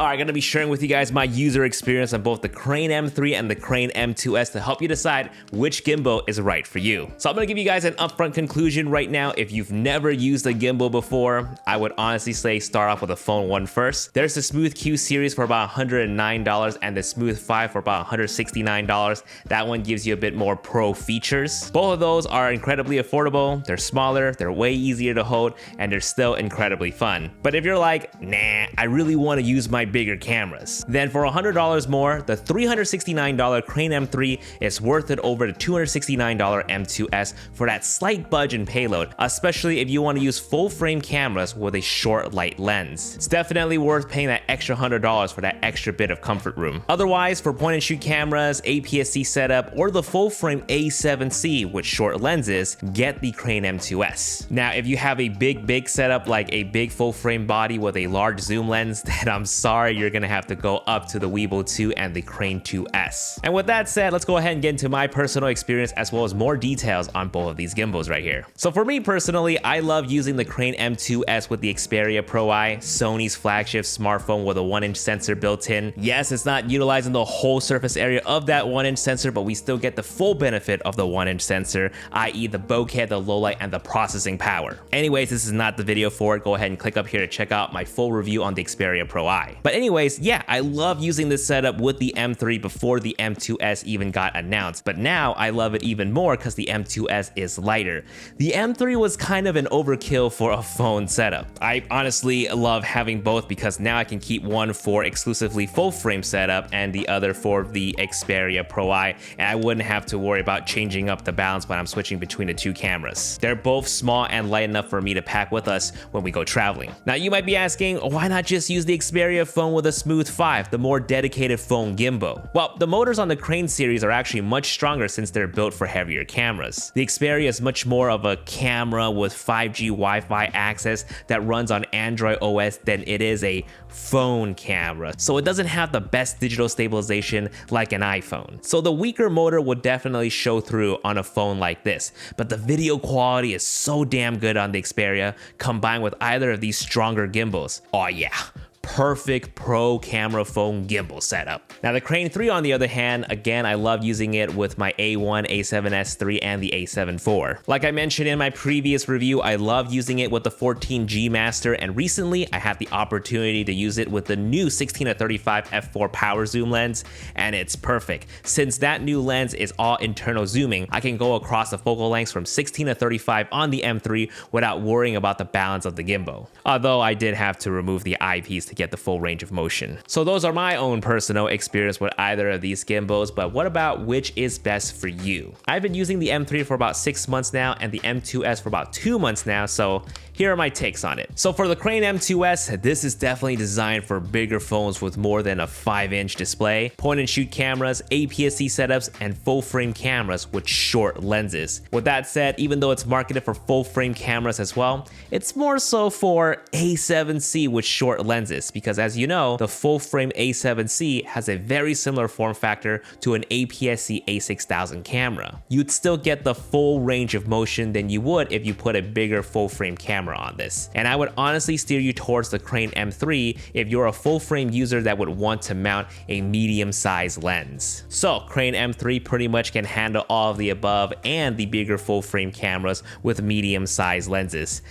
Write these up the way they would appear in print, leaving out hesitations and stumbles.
Alright, I'm going to be sharing with you guys my user experience on both the Crane M3 and the Crane M2s to help you decide which gimbal is right for you. So I'm going to give you guys an upfront conclusion right now. If you've never used a gimbal before, I would honestly say start off with a phone one first. There's the Smooth Q series for about $109 and the Smooth 5 for about $169. That one gives you a bit more pro features. Both of those are incredibly affordable. They're smaller, they're way easier to hold, and they're still incredibly fun. But if you're like, nah, I really want to use my bigger cameras, then for $100 more, the $369 Crane M3 is worth it over the $269 M2s for that slight budge in payload, especially if you want to use full frame cameras with a short light lens. It's definitely worth paying that extra $100 for that extra bit of comfort room. Otherwise, for point and shoot cameras, APS-C setup, or the full frame A7C with short lenses, get the Crane M2s. Now, if you have a big setup like a big full frame body with a large zoom lens, then I'm sorry, you're gonna have to go up to the Weebill 2 and the Crane 2S. And with that said, let's go ahead and get into my personal experience as well as more details on both of these gimbals right here. So for me personally, I love using the Crane M2S with the Xperia Pro I, Sony's flagship smartphone with a 1-inch sensor built in. Yes, it's not utilizing the whole surface area of that 1-inch sensor, but we still get the full benefit of the 1-inch sensor, i.e. the bokeh, the low light, and the processing power. Anyways, this is not the video for it. Go ahead and click up here to check out my full review on the Xperia Pro I. But anyways, yeah, I love using this setup with the M3 before the M2s even got announced, but now I love it even more because the M2s is lighter. The M3 was kind of an overkill for a phone setup. I honestly love having both because now I can keep one for exclusively full frame setup and the other for the Xperia Pro I, and I wouldn't have to worry about changing up the balance when I'm switching between the two cameras. They're both small and light enough for me to pack with us when we go traveling. Now you might be asking, why not just use the Xperia phone with a Smooth 5, the more dedicated phone gimbal? Well, the motors on the Crane series are actually much stronger since they're built for heavier cameras. The Xperia is much more of a camera with 5G Wi-Fi access that runs on Android OS than it is a phone camera, so it doesn't have the best digital stabilization like an iPhone. So the weaker motor would definitely show through on a phone like this, but the video quality is so damn good on the Xperia combined with either of these stronger gimbals. Oh yeah, perfect pro camera phone gimbal setup. Now the Crane 3 on the other hand, again, I love using it with my A1, A7S III, and the A7 IV. Like I mentioned in my previous review, I love using it with the 14G Master, and recently I had the opportunity to use it with the new 16-35 f4 power zoom lens, and it's perfect. Since that new lens is all internal zooming, I can go across the focal lengths from 16-35 on the M3 without worrying about the balance of the gimbal. Although I did have to remove the eyepiece to get the full range of motion. So those are my own personal experience with either of these gimbals, but what about which is best for you? I've been using the M3 for about 6 months now and the M2s for about 2 months now, so here are my takes on it. So for the Crane M2s, this is definitely designed for bigger phones with more than a 5-inch display, point and shoot cameras, APS-C setups, and full frame cameras with short lenses. With that said, even though it's marketed for full frame cameras as well, it's more so for A7C with short lenses, because as you know, the full frame A7C has a very similar form factor to an APS-C A6000 camera. You'd still get the full range of motion than you would if you put a bigger full frame camera on this. And I would honestly steer you towards the Crane M3 if you're a full frame user that would want to mount a medium sized lens. So Crane M3 pretty much can handle all of the above and the bigger full frame cameras with medium sized lenses.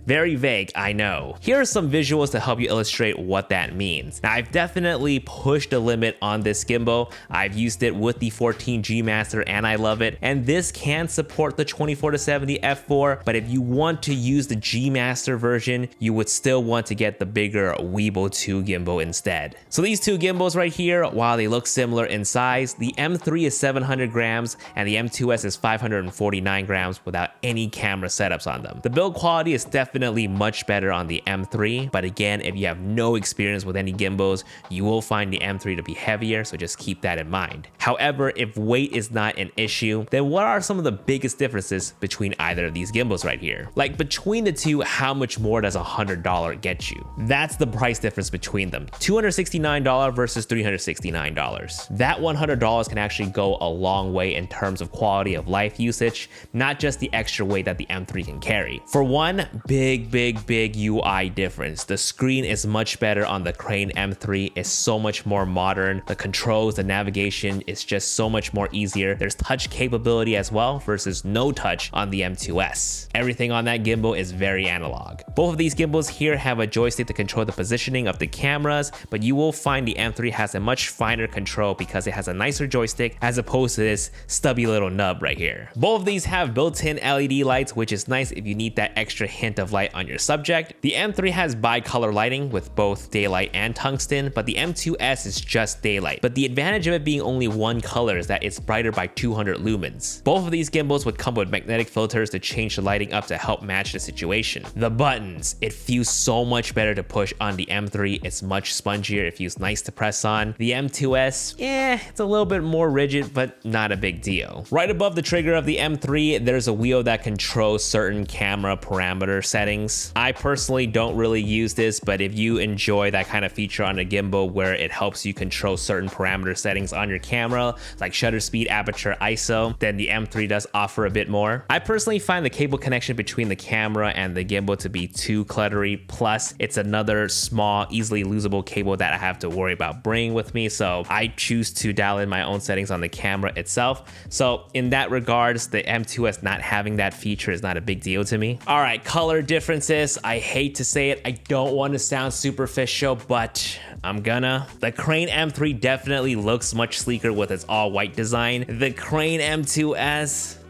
Very vague, I know. Here are some visuals to help you illustrate what that means. Now, I've definitely pushed the limit on this gimbal. I've used it with the 14G Master and I love it. And this can support the 24-70 f4, but if you want to use the G Master version, you would still want to get the bigger Weebill 2 gimbal instead. So these two gimbals right here, while they look similar in size, the M3 is 700 grams and the M2s is 549 grams without any camera setups on them. The build quality is definitely much better on the M3, but again, if you have no experience with any gimbals, you will find the M3 to be heavier, so just keep that in mind. However, if weight is not an issue, then what are some of the biggest differences between either of these gimbals right here? Like between the two, how much more does $100 get you? That's the price difference between them. $269 versus $369. That $100 can actually go a long way in terms of quality of life usage, not just the extra weight that the M3 can carry. For one, big big UI difference. The screen is much better on the Crane M3. It's so much more modern. The controls, the navigation is just so much more easier. There's touch capability as well versus no touch on the M2s. Everything on that gimbal is very analog. Both of these gimbals here have a joystick to control the positioning of the cameras, but you will find the M3 has a much finer control because it has a nicer joystick as opposed to this stubby little nub right here. Both of these have built-in LED lights, which is nice if you need that extra hint of light on your subject. The M3 has bicolor lighting with both daylight and tungsten, but the M2s is just daylight. But the advantage of it being only one color is that it's brighter by 200 lumens. Both of these gimbals would come with magnetic filters to change the lighting up to help match the situation. The buttons, it feels so much better to push on the M3. It's much spongier. It feels nice to press on. The M2s, it's a little bit more rigid, but not a big deal. Right above the trigger of the M3, there's a wheel that controls certain camera parameter settings. I personally don't really use this, but if you enjoy that kind of feature on a gimbal where it helps you control certain parameter settings on your camera, like shutter speed, aperture, ISO, then the M3 does offer a bit more. I personally find the cable connection between the camera and the gimbal to be too cluttery, plus it's another small, easily losable cable that I have to worry about bringing with me, so I choose to dial in my own settings on the camera itself. So in that regards, the M2s not having that feature is not a big deal to me. All right, color differences. I hate to say it, I don't want to sound superficial, but I'm gonna. The Crane M3 definitely looks much sleeker with its all white design. The Crane M2s,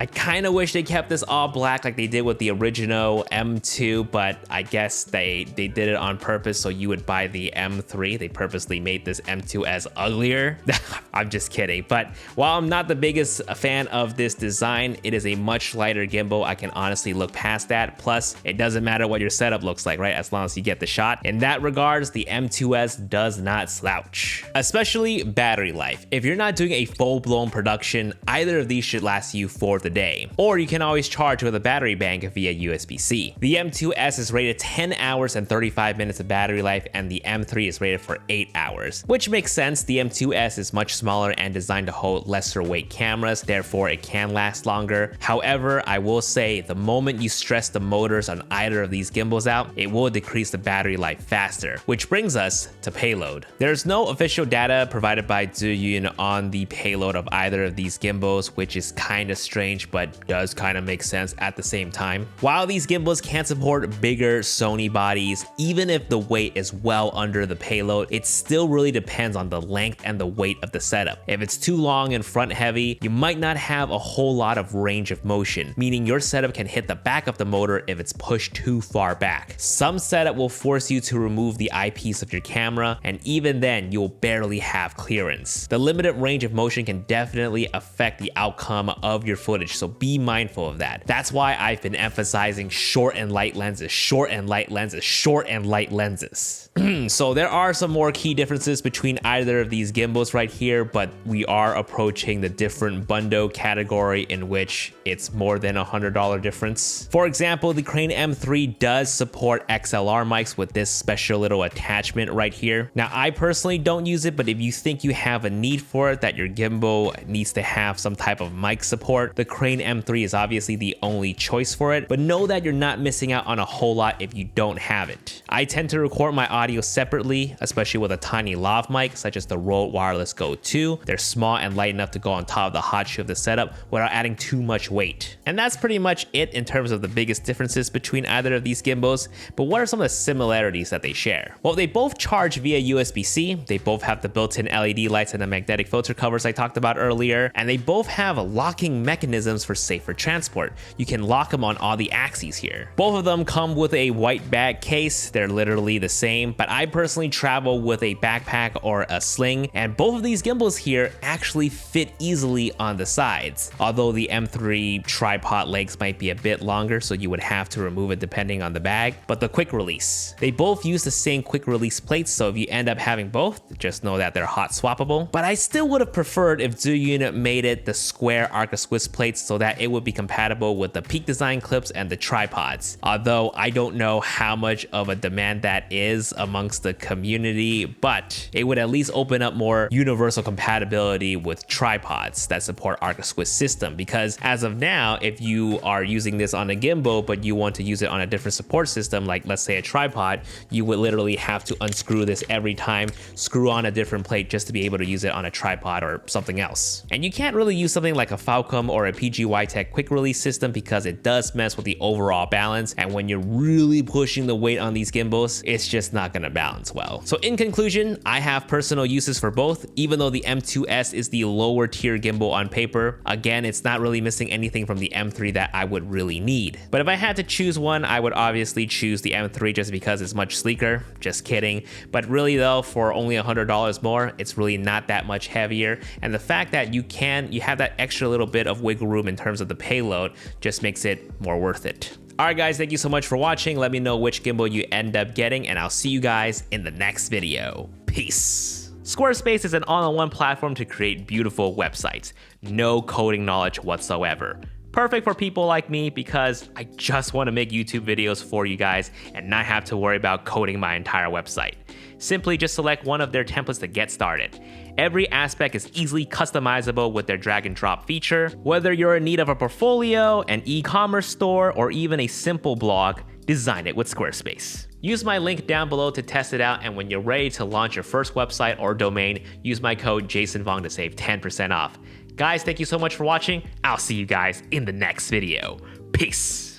I kind of wish they kept this all black like they did with the original M2, but I guess they did it on purpose so you would buy the M3. They purposely made this M2s uglier. I'm just kidding. But while I'm not the biggest fan of this design, it is a much lighter gimbal. I can honestly look past that. Plus, it doesn't matter what your setup looks like, right? As long as you get the shot. In that regards, the M2s does not slouch, especially battery life. If you're not doing a full-blown production, either of these should last you for the day, or you can always charge with a battery bank via USB-C. The M2s is rated 10 hours and 35 minutes of battery life, and the M3 is rated for 8 hours, which makes sense. The M2s is much smaller and designed to hold lesser weight cameras, therefore it can last longer. However, I will say the moment you stress the motors on either of these gimbals out, it will decrease the battery life faster, which brings us to payload. There's no official data provided by Zhiyun on the payload of either of these gimbals, which is kind of strange but does kind of make sense at the same time. While these gimbals can support bigger Sony bodies, even if the weight is well under the payload, it still really depends on the length and the weight of the setup. If it's too long and front heavy, you might not have a whole lot of range of motion, meaning your setup can hit the back of the motor if it's pushed too far back. Some setup will force you to remove the eyepiece of your camera, and even then you'll barely have clearance. The limited range of motion can definitely affect the outcome of your footage, so be mindful of that. That's why I've been emphasizing short and light lenses, short and light lenses, short and light lenses. So there are some more key differences between either of these gimbals right here, but we are approaching the different bundle category in which it's more than $100 difference. For example, the Crane M3 does support XLR mics with this special little attachment right here. Now, I personally don't use it, but if you think you have a need for it, that your gimbal needs to have some type of mic support, the Crane M3 is obviously the only choice for it, but know that you're not missing out on a whole lot if you don't have it. I tend to record my audio separately, especially with a tiny lav mic such as the Rode Wireless Go 2. They're small and light enough to go on top of the hot shoe of the setup without adding too much weight. And that's pretty much it in terms of the biggest differences between either of these gimbals. But what are some of the similarities that they share? Well, they both charge via USB-C, they both have the built-in LED lights and the magnetic filter covers I talked about earlier, and they both have locking mechanisms for safer transport. You can lock them on all the axes here. Both of them come with a white bag case. They're literally the same, but I personally travel with a backpack or a sling, and both of these gimbals here actually fit easily on the sides. Although the M3 tripod legs might be a bit longer, so you would have to remove it depending on the bag, but the quick release. They both use the same quick release plates, so if you end up having both, just know that they're hot swappable. But I still would have preferred if Zhiyun made it the square Arca Swiss plates so that it would be compatible with the Peak Design clips and the tripods. Although I don't know how much of a demand that is amongst the community, but it would at least open up more universal compatibility with tripods that support Swiss system, because as of now, if you are using this on a gimbal but you want to use it on a different support system, like let's say a tripod, you would literally have to unscrew this every time, screw on a different plate just to be able to use it on a tripod or something else. And you can't really use something like a Falcom or a PGY-Tech quick release system because it does mess with the overall balance, and when you're really pushing the weight on these gimbals, it's just not gonna balance well. So in conclusion, I have personal uses for both, even though the M2s is the lower tier gimbal on paper. Again, it's not really missing anything from the M3 that I would really need. But if I had to choose one, I would obviously choose the M3 just because it's much sleeker. Just kidding. But really though, for only $100 more, it's really not that much heavier. And the fact that you have that extra little bit of wiggle room in terms of the payload just makes it more worth it. Alright guys, thank you so much for watching. Let me know which gimbal you end up getting, and I'll see you guys in the next video. Peace. SquareSpace is an all-in-one platform to create beautiful websites. No coding knowledge whatsoever. Perfect for people like me because I just want to make YouTube videos for you guys and not have to worry about coding my entire website. Simply just select one of their templates to get started. Every aspect is easily customizable with their drag and drop feature. Whether you're in need of a portfolio, an e-commerce store, or even a simple blog, design it with SquareSpace. Use my link down below to test it out, and when you're ready to launch your first website or domain, use my code JASONVONG to save 10% off. Guys, thank you so much for watching. I'll see you guys in the next video. Peace.